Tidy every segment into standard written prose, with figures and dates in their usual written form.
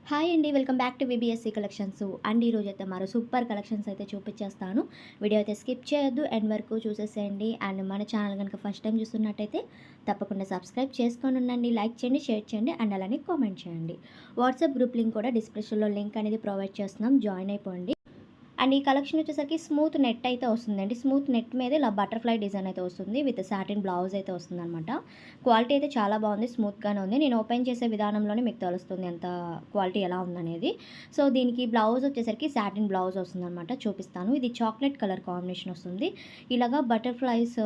Hi అండి. Welcome back to VBSC collections. And ఈరోజైతే మరో సూపర్ కలెక్షన్స్ అయితే చూపించేస్తాను. వీడియో అయితే స్కిప్ చేయొద్దు, ఎండ్ వరకు చూసేసేయండి. అండ్ మన ఛానల్ కనుక ఫస్ట్ టైం చూస్తున్నట్టయితే తప్పకుండా సబ్స్క్రైబ్ చేసుకొని ఉండండి, లైక్ చేయండి, షేర్ చేయండి అండ్ అలానే కామెంట్ చేయండి. వాట్సాప్ గ్రూప్ లింక్ కూడా డిస్క్రిప్షన్లో లింక్ అనేది ప్రొవైడ్ చేస్తున్నాం, జాయిన్ అయిపోండి. అండ్ ఈ కలెక్షన్ వచ్చేసరికి స్మూత్ నెట్ అయితే వస్తుందండి. స్మూత్ నెట్ మీద ఇలా బటర్ఫ్లై డిజైన్ అయితే వస్తుంది, విత్ సాటిన్ బ్లౌజ్ అయితే వస్తుందన్నమాట. క్వాలిటీ అయితే చాలా బాగుంది, స్మూత్గానే ఉంది. నేను ఓపెన్ చేసే విధానంలోనే మీకు తెలుస్తుంది ఎంత క్వాలిటీ ఎలా ఉందనేది. సో దీనికి బ్లౌజ్ వచ్చేసరికి సాటిన్ బ్లౌజ్ వస్తుందన్నమాట. చూపిస్తాను. ఇది చాక్లెట్ కలర్ కాంబినేషన్ వస్తుంది. ఇలాగా బటర్ఫ్లైస్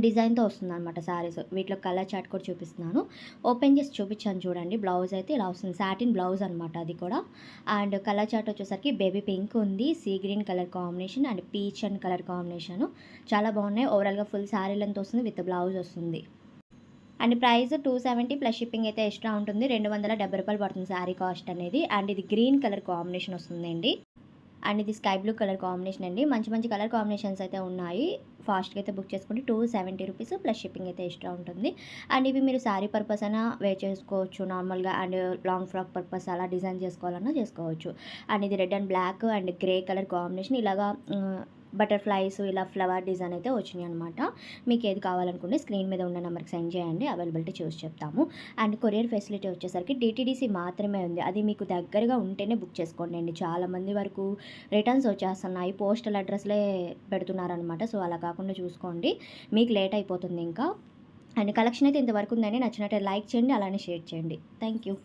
డిజైన్తో వస్తుందన్నమాట శారీస్. వీటిలో కలర్ చార్ట్ కూడా చూపిస్తున్నాను. ఓపెన్ చేసి చూపించాను చూడండి. బ్లౌజ్ అయితే ఇలా వస్తుంది, సాటిన్ బ్లౌజ్ అనమాట అది కూడా. అండ్ కలర్ చార్ట్ వచ్చేసరికి బేబీ పింక్ ఉంది, sea green colour combination and peach and colour combination. చాలా బాగున్నాయి. ఓవరాల్గా ఫుల్ శారీ లెంత్ వస్తుంది, విత్ బ్లౌజ్ వస్తుంది. అండ్ ప్రైస్ 270 ప్లస్ షిప్పింగ్ అయితే ఎక్స్ట్రా ఉంటుంది. 270 రూపాయలు పడుతుంది శారీ కాస్ట్ అనేది. అండ్ ఇది గ్రీన్ కలర్ కాంబినేషన్ వస్తుందండి. అండ్ ఇది స్కై బ్లూ కలర్ కాంబినేషన్ అండి. మంచి మంచి కలర్ కాంబినేషన్స్ అయితే ఉన్నాయి. ఫాస్ట్గా అయితే బుక్ చేసుకుంటే 270 రూపీస్ ప్లస్ షిప్పింగ్ అయితే ఎక్స్ట్రా ఉంటుంది. అండ్ ఇవి మీరు శారీ పర్పస్ అయినా వేర్ చేసుకోవచ్చు నార్మల్గా, అండ్ లాంగ్ ఫ్రాక్ పర్పస్ అలా డిజైన్ చేసుకోవాలన్నా చేసుకోవచ్చు. అండ్ ఇది red and black and grey colour combination. ఇలాగా బటర్ఫ్లైస్ ఇలా ఫ్లవర్ డిజైన్ అయితే వచ్చినాయి అనమాట. మీకు ఏది కావాలనుకుంటే స్క్రీన్ మీద ఉన్న నెంబర్కి సెండ్ చేయండి, అవైలబిలిటీ చూసి చెప్తాము. అండ్ కొరియర్ ఫెసిలిటీ వచ్చేసరికి డిటీడీసీ మాత్రమే ఉంది. అది మీకు దగ్గరగా ఉంటేనే బుక్ చేసుకోండి అండి. చాలామంది వరకు రిటర్న్స్ వచ్చేస్తున్నాయి, పోస్టల్ అడ్రస్లే పెడుతున్నారనమాట. సో అలా కాకుండా చూసుకోండి, మీకు లేట్ అయిపోతుంది ఇంకా. అండ్ కలెక్షన్ అయితే ఇంతవరకు ఉందండి. నచ్చినట్టే లైక్ చేయండి, అలానే షేర్ చేయండి. Thank you.